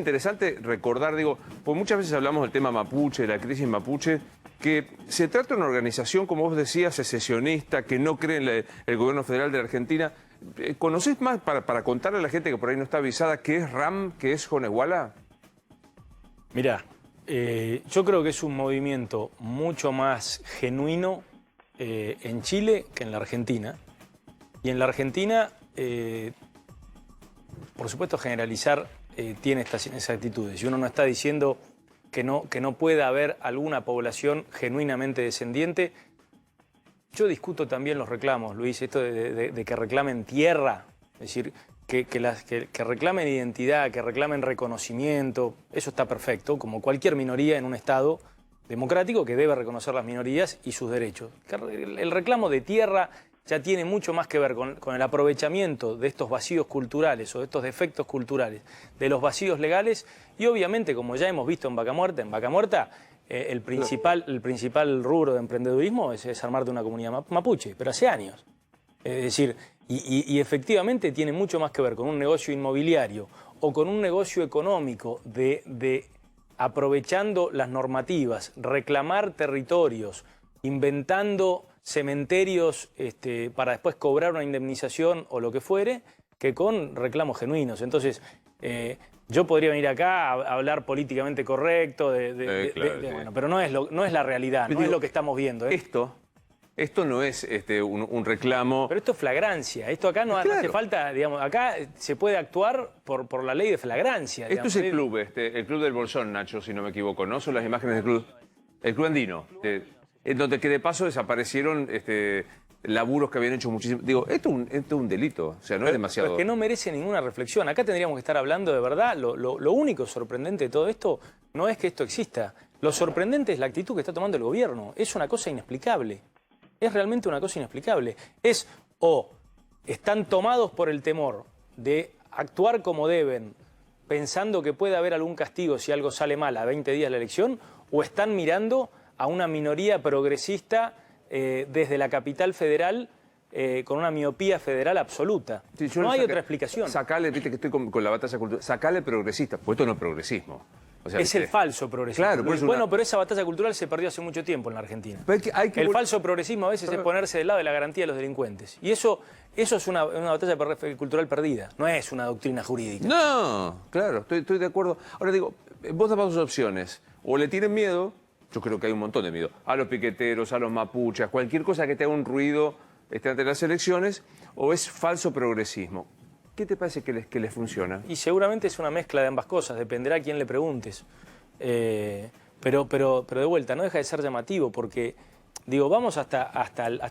Interesante recordar, digo, pues muchas veces hablamos del tema mapuche, de la crisis mapuche, que se trata de una organización, como vos decías, secesionista, que no cree en el gobierno federal de la Argentina. ¿Conocés más para contarle a la gente que por ahí no está avisada qué es RAM, qué es Jonesguala? Mirá, yo creo que es un movimiento mucho más genuino en Chile que en la Argentina. Y en la Argentina, por supuesto, generalizar tiene esas actitudes. Y uno no está diciendo que no pueda haber alguna población genuinamente descendiente. Yo discuto también los reclamos, Luis, esto de que reclamen tierra, es decir, que reclamen identidad, que reclamen reconocimiento, eso está perfecto, como cualquier minoría en un Estado democrático que debe reconocer las minorías y sus derechos. El reclamo de tierra ya tiene mucho más que ver con el aprovechamiento de estos vacíos culturales o de estos defectos culturales, de los vacíos legales y obviamente, como ya hemos visto en Vaca Muerta, el principal rubro de emprendedurismo es armar de una comunidad mapuche, pero hace años. Es decir, y efectivamente tiene mucho más que ver con un negocio inmobiliario o con un negocio económico de aprovechando las normativas, reclamar territorios, inventando cementerios para después cobrar una indemnización o lo que fuere, que con reclamos genuinos. Entonces, yo podría venir acá a hablar políticamente correcto, bueno, pero no es la realidad, no es lo que estamos viendo. Esto no es un reclamo. Pero esto es flagrancia. Esto acá no hace falta, digamos, acá se puede actuar por la ley de flagrancia. Esto es el club del Bolsón, Nacho, si no me equivoco, ¿no? Son las imágenes del club. El club andino. En donde que de paso desaparecieron laburos que habían hecho muchísimo. Digo, esto es un delito, o sea, no es demasiado. Pero es que no merece ninguna reflexión. Acá tendríamos que estar hablando de verdad. Lo único sorprendente de todo esto no es que esto exista. Lo sorprendente es la actitud que está tomando el gobierno. Es una cosa inexplicable. Es realmente una cosa inexplicable. Están tomados por el temor de actuar como deben, pensando que puede haber algún castigo si algo sale mal a 20 días de la elección, o están mirando a una minoría progresista desde la capital federal con una miopía federal absoluta. Sí, no hay otra explicación. Sacale, viste que estoy con la batalla cultural, sacale progresista, pues esto no es progresismo. O sea, es el falso progresismo. Claro, bueno, pero esa batalla cultural se perdió hace mucho tiempo en la Argentina. El falso progresismo a veces es ponerse del lado de la garantía de los delincuentes. Y eso es una batalla cultural perdida, no es una doctrina jurídica. No, claro, estoy de acuerdo. Ahora digo, vos dabas dos opciones. O le tienen miedo, yo creo que hay un montón de miedo, a los piqueteros, a los mapuches, cualquier cosa que te haga un ruido ante las elecciones, o es falso progresismo. ¿Qué te parece que les funciona? Y seguramente es una mezcla de ambas cosas, dependerá a quién le preguntes. Pero de vuelta, no deja de ser llamativo porque, digo, vamos hasta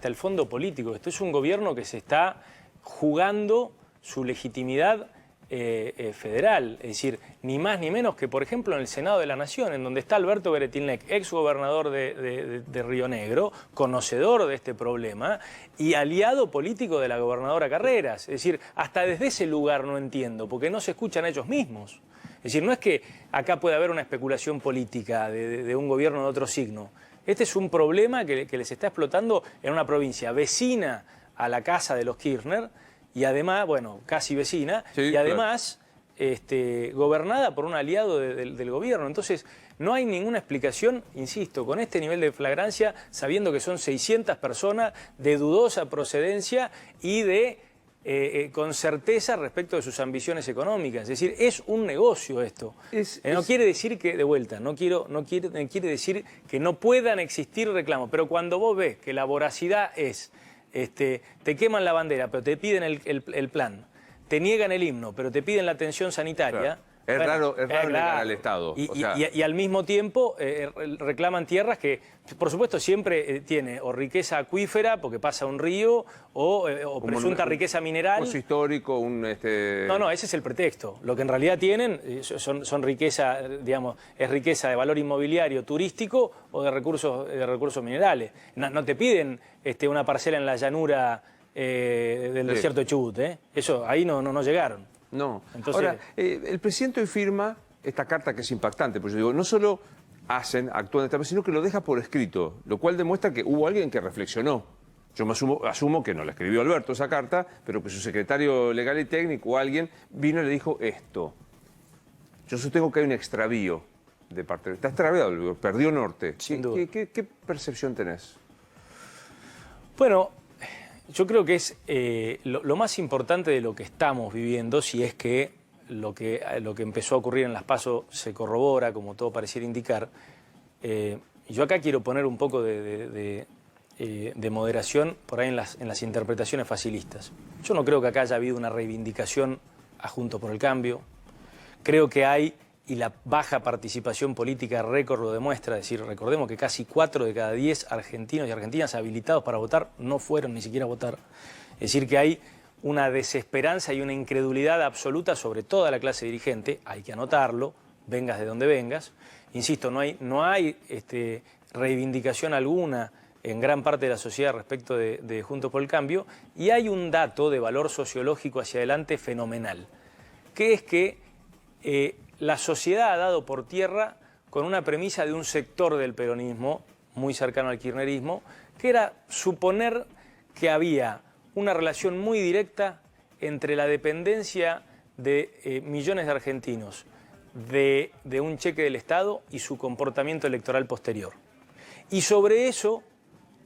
el fondo político. Esto es un gobierno que se está jugando su legitimidad federal, es decir, ni más ni menos que, por ejemplo, en el Senado de la Nación, en donde está Alberto Beretilnec, ex gobernador de Río Negro, conocedor de este problema y aliado político de la gobernadora Carreras. Es decir, hasta desde ese lugar no entiendo, porque no se escuchan a ellos mismos. Es decir, no es que acá pueda haber una especulación política de un gobierno de otro signo. Este es un problema que les está explotando en una provincia vecina a la casa de los Kirchner, y además, bueno, casi vecina, sí, y además gobernada por un aliado del gobierno. Entonces, no hay ninguna explicación, insisto, con este nivel de flagrancia, sabiendo que son 600 personas de dudosa procedencia y con certeza respecto de sus ambiciones económicas. Es decir, es un negocio esto. No quiere decir que, de vuelta, no quiere decir que no puedan existir reclamos, pero cuando vos ves que la voracidad es... te queman la bandera, pero te piden el plan. Te niegan el himno, pero te piden la atención sanitaria. Claro. Es raro negar al Estado. Y al mismo tiempo reclaman tierras que, por supuesto, siempre tiene o riqueza acuífera, porque pasa un río, o presunta riqueza mineral. Un histórico, No, ese es el pretexto. Lo que en realidad tienen son riqueza, digamos, es riqueza de valor inmobiliario, turístico o de recursos minerales. No te piden una parcela en la llanura del desierto de Chubut, Eso, ahí no llegaron. No. Entonces, ahora, el presidente hoy firma esta carta que es impactante, porque yo digo, no solo actúan, sino que lo deja por escrito, lo cual demuestra que hubo alguien que reflexionó. Yo me asumo que no la escribió Alberto esa carta, pero que su secretario legal y técnico o alguien vino y le dijo esto. Yo sostengo que hay un extravío de parte. Está extraviado, perdió norte. Sin duda. ¿Qué percepción tenés? Bueno, yo creo que es lo más importante de lo que estamos viviendo, si es que lo que empezó a ocurrir en las PASO se corrobora, como todo pareciera indicar. Yo acá quiero poner un poco de moderación por ahí en las interpretaciones facilistas. Yo no creo que acá haya habido una reivindicación a Juntos por el Cambio. Creo que hay, y la baja participación política récord lo demuestra, es decir, recordemos que casi 4 de cada 10 argentinos y argentinas habilitados para votar no fueron ni siquiera a votar. Es decir, que hay una desesperanza y una incredulidad absoluta sobre toda la clase dirigente, hay que anotarlo, vengas de donde vengas. Insisto, no hay reivindicación alguna en gran parte de la sociedad respecto de Juntos por el Cambio, y hay un dato de valor sociológico hacia adelante fenomenal, que es que la sociedad ha dado por tierra con una premisa de un sector del peronismo, muy cercano al kirchnerismo, que era suponer que había una relación muy directa entre la dependencia de millones de argentinos de un cheque del Estado y su comportamiento electoral posterior. Y sobre eso,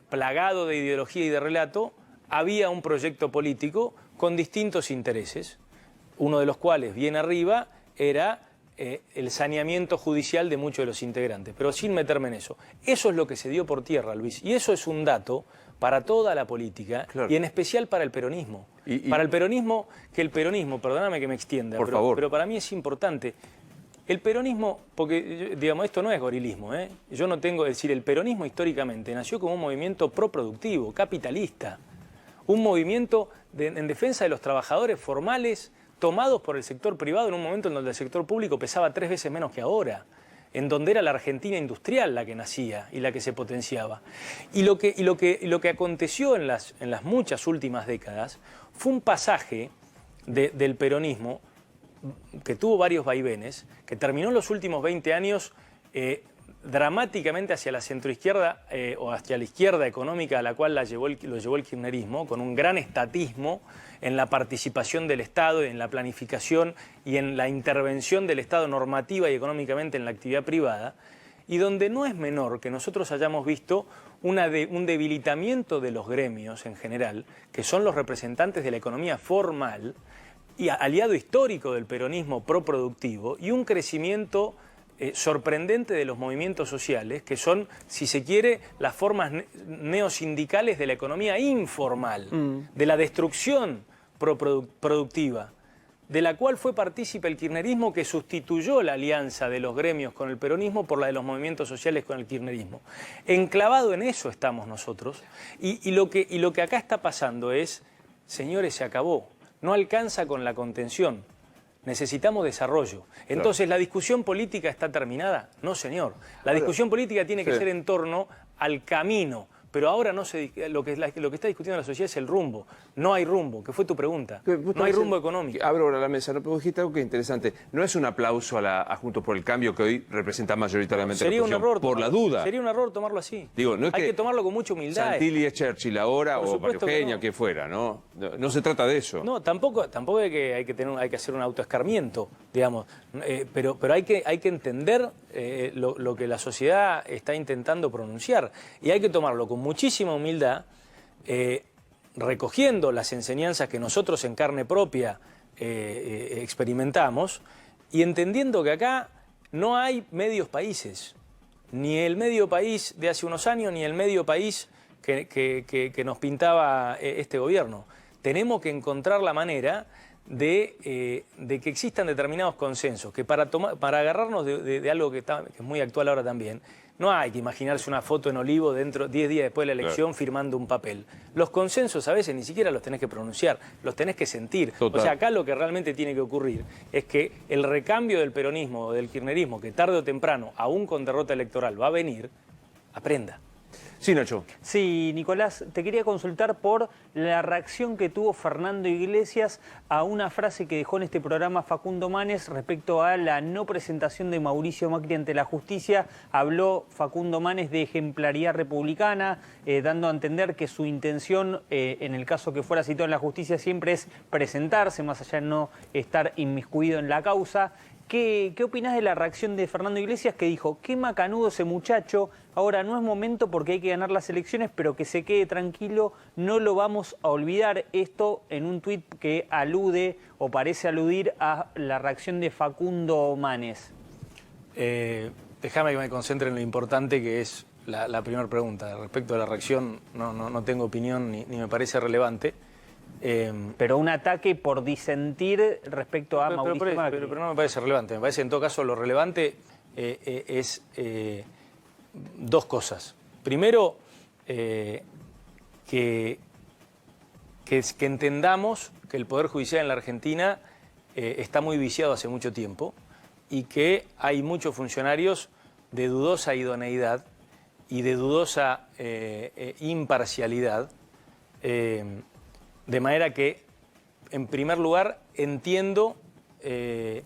plagado de ideología y de relato, había un proyecto político con distintos intereses, uno de los cuales, bien arriba, era el saneamiento judicial de muchos de los integrantes, pero sin meterme en eso. Eso es lo que se dio por tierra, Luis, y eso es un dato para toda la política, claro, y en especial para el peronismo. Para el peronismo, perdóname que me extienda, pero para mí es importante. El peronismo, porque digamos, esto no es gorilismo, yo no tengo, es decir, el peronismo históricamente nació como un movimiento proproductivo, capitalista, un movimiento en defensa de los trabajadores formales tomados por el sector privado en un momento en donde el sector público pesaba 3 veces menos que ahora, en donde era la Argentina industrial la que nacía y la que se potenciaba. Y lo que aconteció en las muchas últimas décadas fue un pasaje del peronismo que tuvo varios vaivenes, que terminó en los últimos 20 años dramáticamente hacia la centroizquierda o hacia la izquierda económica a la cual lo llevó el kirchnerismo, con un gran estatismo en la participación del Estado, en la planificación y en la intervención del Estado normativa y económicamente en la actividad privada, y donde no es menor que nosotros hayamos visto un debilitamiento de los gremios en general, que son los representantes de la economía formal, y aliado histórico del peronismo proproductivo, y un crecimiento sorprendente de los movimientos sociales, que son, si se quiere, las formas neosindicales de la economía informal, de la destrucción productiva, de la cual fue partícipe el kirchnerismo, que sustituyó la alianza de los gremios con el peronismo por la de los movimientos sociales con el kirchnerismo. Enclavado en eso estamos nosotros, y lo que acá está pasando es, señores, se acabó. No alcanza con la contención, necesitamos desarrollo. Entonces, ¿la discusión política está terminada? No, señor. La discusión política tiene que ser en torno al camino, pero ahora no lo que está discutiendo la sociedad es el rumbo. No hay rumbo, que fue tu pregunta. No hay rumbo económico. Abro ahora la mesa, no, pero dijiste algo que es interesante. No es un aplauso a Juntos por el Cambio, que hoy representa mayoritariamente sería la oposición, un error por la duda. Sería un error tomarlo así. Digo, no es hay que tomarlo con mucha humildad. Santilli es Churchill ahora, o Mario Eugenia, que fuera, ¿no? No se trata de eso. No, tampoco hay que hacer un autoescarmiento, digamos. Pero hay que entender lo que la sociedad está intentando pronunciar. Y hay que tomarlo con muchísima humildad, recogiendo las enseñanzas que nosotros en carne propia experimentamos, y entendiendo que acá no hay medios países, ni el medio país de hace unos años, ni el medio país que nos pintaba este gobierno. Tenemos que encontrar la manera de que existan determinados consensos, que para agarrarnos de algo que es muy actual ahora también, no hay que imaginarse una foto en Olivo 10 días después de la elección firmando un papel. Los consensos a veces ni siquiera los tenés que pronunciar, los tenés que sentir. Total. O sea, acá lo que realmente tiene que ocurrir es que el recambio del peronismo o del kirchnerismo, que tarde o temprano, aún con derrota electoral, va a venir, aprenda. Sí, Nacho. Sí, Nicolás, te quería consultar por la reacción que tuvo Fernando Iglesias a una frase que dejó en este programa Facundo Manes respecto a la no presentación de Mauricio Macri ante la justicia. Habló Facundo Manes de ejemplaridad republicana, dando a entender que su intención, en el caso que fuera citado en la justicia, siempre es presentarse, más allá de no estar inmiscuido en la causa. ¿Qué opinás de la reacción de Fernando Iglesias, que dijo, qué macanudo ese muchacho, ahora no es momento porque hay que ganar las elecciones, pero que se quede tranquilo, no lo vamos a olvidar? Esto en un tuit que alude o parece aludir a la reacción de Facundo Manes. Déjame que me concentre en lo importante que es la primera pregunta. Respecto a la reacción, no tengo opinión ni me parece relevante. Pero un ataque por disentir respecto a Mauricio Macri. Pero no me parece relevante. Me parece en todo caso lo relevante es dos cosas. Primero, que entendamos que el Poder Judicial en la Argentina está muy viciado hace mucho tiempo y que hay muchos funcionarios de dudosa idoneidad y de dudosa imparcialidad. De manera que, en primer lugar, entiendo el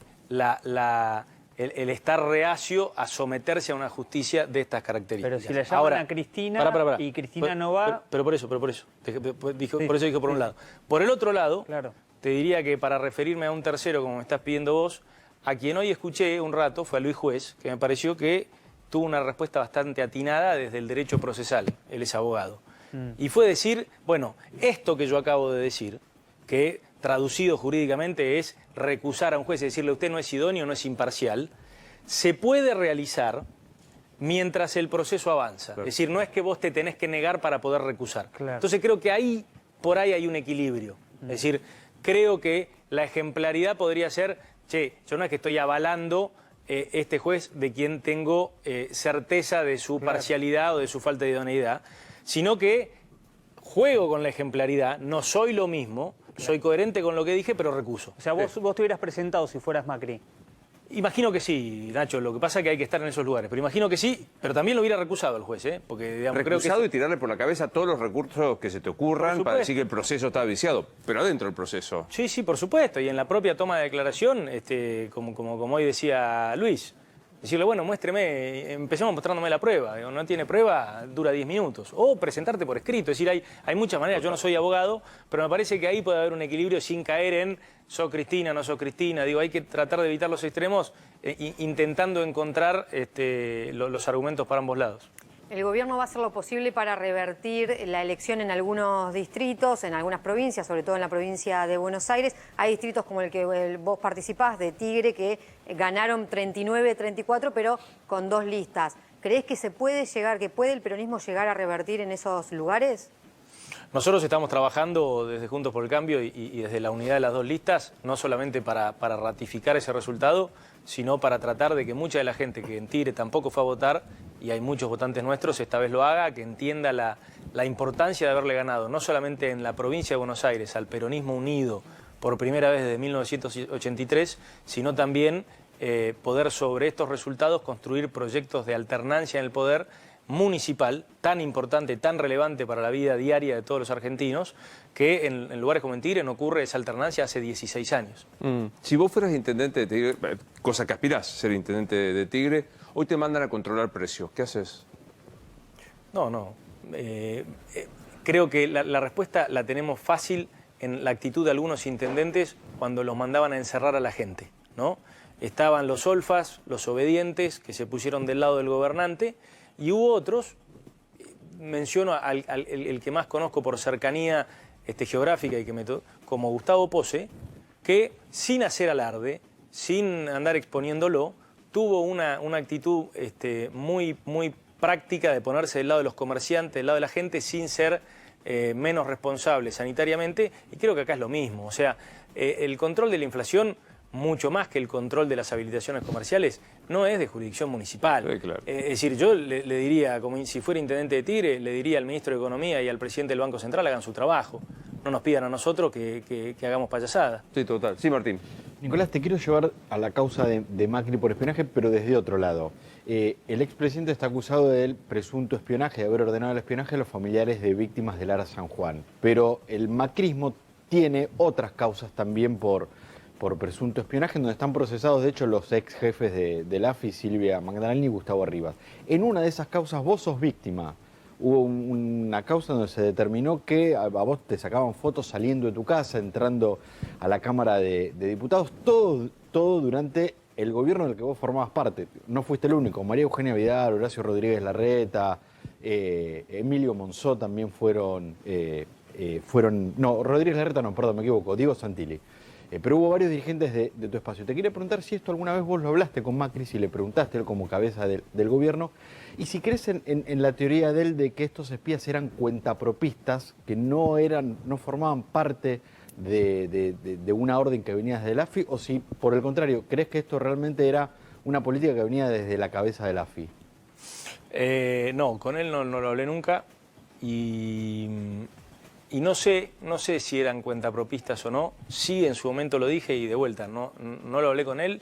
estar reacio a someterse a una justicia de estas características. Pero si le llaman a Cristina y Cristina no va... Pero por eso. Por eso dije por un lado. Por el otro lado, claro, te diría que para referirme a un tercero, como me estás pidiendo vos, a quien hoy escuché un rato fue a Luis Juez, que me pareció que tuvo una respuesta bastante atinada desde el derecho procesal. Él es abogado. Y fue decir, bueno, esto que yo acabo de decir, que traducido jurídicamente es recusar a un juez y decirle usted no es idóneo, no es imparcial, se puede realizar mientras el proceso avanza. Claro. Es decir, no es que vos te tenés que negar para poder recusar. Claro. Entonces creo que por ahí hay un equilibrio. Es decir, creo que la ejemplaridad podría ser, che, yo no es que estoy avalando este juez de quien tengo certeza de su parcialidad o de su falta de idoneidad, sino que juego con la ejemplaridad, no soy lo mismo, soy coherente con lo que dije, pero recuso. O sea, vos te hubieras presentado si fueras Macri. Imagino que sí, Nacho, lo que pasa es que hay que estar en esos lugares, pero imagino que sí, pero también lo hubiera recusado el juez, ¿eh? Porque, digamos, recusado creo que... y tirarle por la cabeza todos los recursos que se te ocurran para decir que el proceso está viciado, pero adentro del proceso. Sí, por supuesto, y en la propia toma de declaración, como hoy decía Luis, decirle, bueno, muéstreme, empecemos mostrándome la prueba. Digo, no tiene prueba, dura 10 minutos. O presentarte por escrito. Es decir, hay muchas maneras. Yo no soy abogado, pero me parece que ahí puede haber un equilibrio sin caer en sos Cristina, no sos Cristina. Digo, hay que tratar de evitar los extremos intentando encontrar los argumentos para ambos lados. El gobierno va a hacer lo posible para revertir la elección en algunos distritos, en algunas provincias, sobre todo en la provincia de Buenos Aires. Hay distritos como el que vos participás, de Tigre, que ganaron 39-34, pero con 2 listas. ¿Creés que puede el peronismo llegar a revertir en esos lugares? Nosotros estamos trabajando desde Juntos por el Cambio y desde la unidad de las 2 listas, no solamente para ratificar ese resultado, sino para tratar de que mucha de la gente que en Tigre tampoco fue a votar, y hay muchos votantes nuestros, esta vez lo haga, que entienda la importancia de haberle ganado, no solamente en la provincia de Buenos Aires, al peronismo unido por primera vez desde 1983, sino también poder sobre estos resultados construir proyectos de alternancia en el poder municipal, tan importante, tan relevante para la vida diaria de todos los argentinos, que en lugares como en Tigre no ocurre esa alternancia hace 16 años. Si vos fueras intendente de Tigre, cosa que aspirás ser intendente de Tigre, hoy te mandan a controlar precios, ¿qué haces? Creo que la respuesta la tenemos fácil en la actitud de algunos intendentes cuando los mandaban a encerrar a la gente, ¿no? Estaban los olfas, los obedientes, que se pusieron del lado del gobernante, y hubo otros, menciono el que más conozco por cercanía geográfica y como Gustavo Pose, que sin hacer alarde, sin andar exponiéndolo, tuvo una actitud muy práctica de ponerse del lado de los comerciantes, del lado de la gente, sin ser menos responsable sanitariamente, y creo que acá es lo mismo. O sea, el control de la inflación, mucho más que el control de las habilitaciones comerciales, no es de jurisdicción municipal. Sí, claro. Es decir, yo le diría, como si fuera intendente de Tigre, le diría al ministro de Economía y al presidente del Banco Central, hagan su trabajo. No nos pidan a nosotros que hagamos payasadas. Sí, total. Sí, Martín. Nicolás, te quiero llevar a la causa de Macri por espionaje, pero desde otro lado. El expresidente está acusado del presunto espionaje, de haber ordenado el espionaje a los familiares de víctimas del ARA San Juan. Pero el macrismo tiene otras causas también por presunto espionaje, en donde están procesados, de hecho, los ex jefes de la AFI, Silvia Magdaleni y Gustavo Rivas. En una de esas causas vos sos víctima. Hubo una causa donde se determinó que a vos te sacaban fotos saliendo de tu casa, entrando a la Cámara de Diputados, todo durante el gobierno del que vos formabas parte, no fuiste el único, María Eugenia Vidal, Horacio Rodríguez Larreta, Emilio Monzó también fueron, no, Rodríguez Larreta no, perdón, me equivoco, Diego Santilli. Pero hubo varios dirigentes de tu espacio. Te quería preguntar si esto alguna vez vos lo hablaste con Macri, si le preguntaste él como cabeza del gobierno, y si crees en la teoría de él de que estos espías eran cuentapropistas, que no formaban parte de una orden que venía desde la AFI, o si, por el contrario, crees que esto realmente era una política que venía desde la cabeza de la AFI. No, con él no lo hablé nunca y no sé si eran cuentapropistas o no. Sí, en su momento lo dije y de vuelta, no lo hablé con él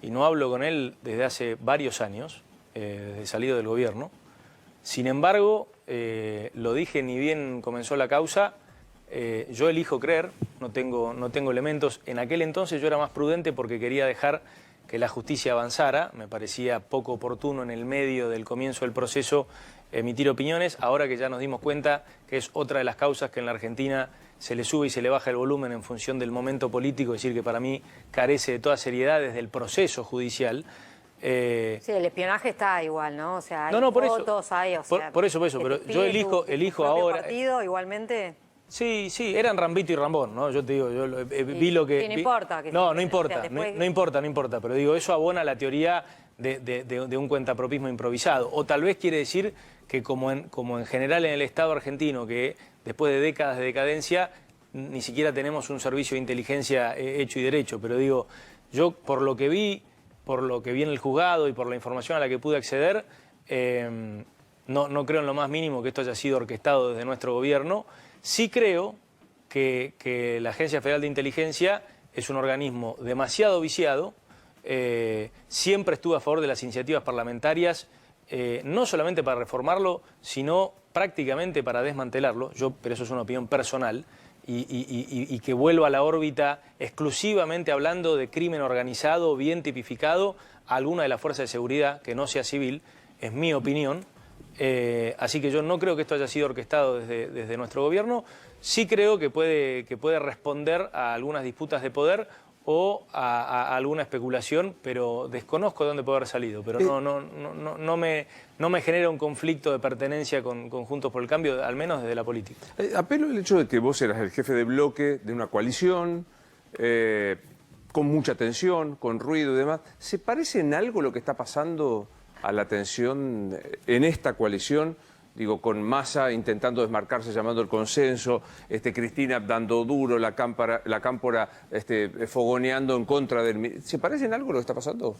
y no hablo con él desde hace varios años, desde salido del gobierno. Sin embargo, lo dije ni bien comenzó la causa, yo elijo creer, no tengo elementos. En aquel entonces yo era más prudente porque quería dejar que la justicia avanzara, me parecía poco oportuno en el medio del comienzo del proceso emitir opiniones, ahora que ya nos dimos cuenta que es otra de las causas que en la Argentina se le sube y se le baja el volumen en función del momento político, es decir, que para mí carece de toda seriedad desde el proceso judicial. Sí, el espionaje está igual, ¿no? O sea, hay por fotos, eso, hay, o sea, por eso, pero yo elijo ahora... partido, igualmente... Sí, eran Rambito y Rambón, ¿no? Yo te digo, vi lo que... Sí, no importa. No importa, pero digo, eso abona la teoría de un cuentapropismo improvisado. O tal vez quiere decir que como en general en el Estado argentino, que después de décadas de decadencia, ni siquiera tenemos un servicio de inteligencia hecho y derecho. Pero digo, yo por lo que vi en el juzgado y por la información a la que pude acceder, no creo en lo más mínimo que esto haya sido orquestado desde nuestro gobierno. Sí creo que la Agencia Federal de Inteligencia es un organismo demasiado viciado. Siempre estuve a favor de las iniciativas parlamentarias, no solamente para reformarlo, sino prácticamente para desmantelarlo. Pero eso es una opinión personal, y que vuelva a la órbita exclusivamente hablando de crimen organizado, bien tipificado, a alguna de las fuerzas de seguridad que no sea civil, es mi opinión. Así que yo no creo que esto haya sido orquestado desde nuestro gobierno. Sí creo que puede responder a algunas disputas de poder o a alguna especulación, pero desconozco de dónde puede haber salido. Pero no me genera un conflicto de pertenencia con Juntos por el Cambio, al menos desde la política. Apelo el hecho de que vos eras el jefe de bloque de una coalición, con mucha tensión, con ruido y demás. ¿Se parece en algo lo que está pasando a la tensión en esta coalición? Digo, con Massa intentando desmarcarse, llamando el consenso, Cristina dando duro, la cámpora fogoneando en contra del... ¿Se parece en algo lo que está pasando?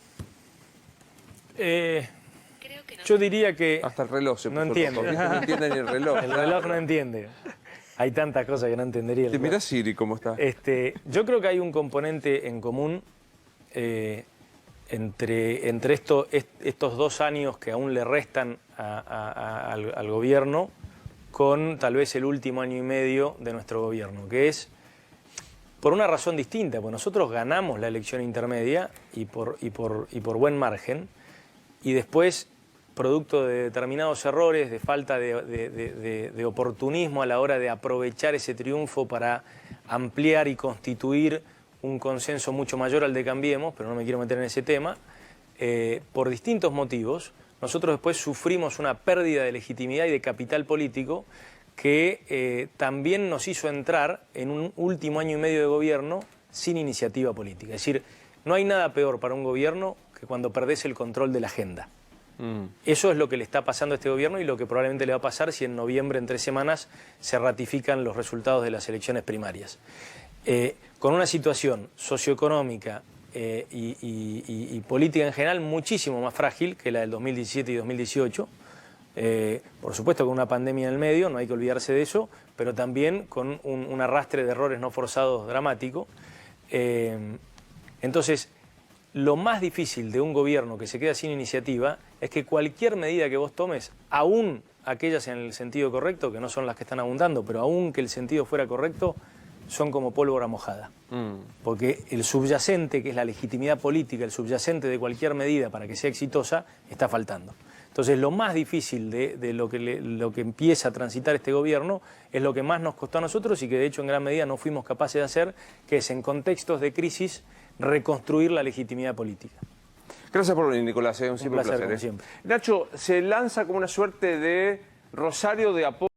Yo diría que... Hasta el reloj se puso. No entiende. No entiende ni el reloj. El reloj no entiende. Hay tantas cosas que no entendería. Te mirá Siri cómo está. Yo creo que hay un componente en común entre estos 2 años que aún le restan al gobierno con tal vez el último año y medio de nuestro gobierno, que es por una razón distinta, porque nosotros ganamos la elección intermedia y por buen margen, y después, producto de determinados errores, de falta de oportunismo a la hora de aprovechar ese triunfo para ampliar y constituir un consenso mucho mayor al de Cambiemos, pero no me quiero meter en ese tema, por distintos motivos, nosotros después sufrimos una pérdida de legitimidad y de capital político que también nos hizo entrar en un último año y medio de gobierno sin iniciativa política. Es decir, no hay nada peor para un gobierno que cuando perdés el control de la agenda. Eso es lo que le está pasando a este gobierno y lo que probablemente le va a pasar si en noviembre, en 3 semanas, se ratifican los resultados de las elecciones primarias. Con una situación socioeconómica y política en general muchísimo más frágil que la del 2017 y 2018, por supuesto con una pandemia en el medio, no hay que olvidarse de eso, pero también con un arrastre de errores no forzados dramático. Entonces, lo más difícil de un gobierno que se queda sin iniciativa es que cualquier medida que vos tomes, aún aquellas en el sentido correcto, que no son las que están abundando, pero aún que el sentido fuera correcto, son como pólvora mojada. Porque el subyacente, que es la legitimidad política, el subyacente de cualquier medida para que sea exitosa, está faltando. Entonces, lo más difícil de lo que empieza a transitar este gobierno es lo que más nos costó a nosotros y que de hecho en gran medida no fuimos capaces de hacer, que es en contextos de crisis reconstruir la legitimidad política. Gracias por venir, Nicolás. Un siempre placer, placer. como siempre. Nacho, se lanza como una suerte de rosario de apoyo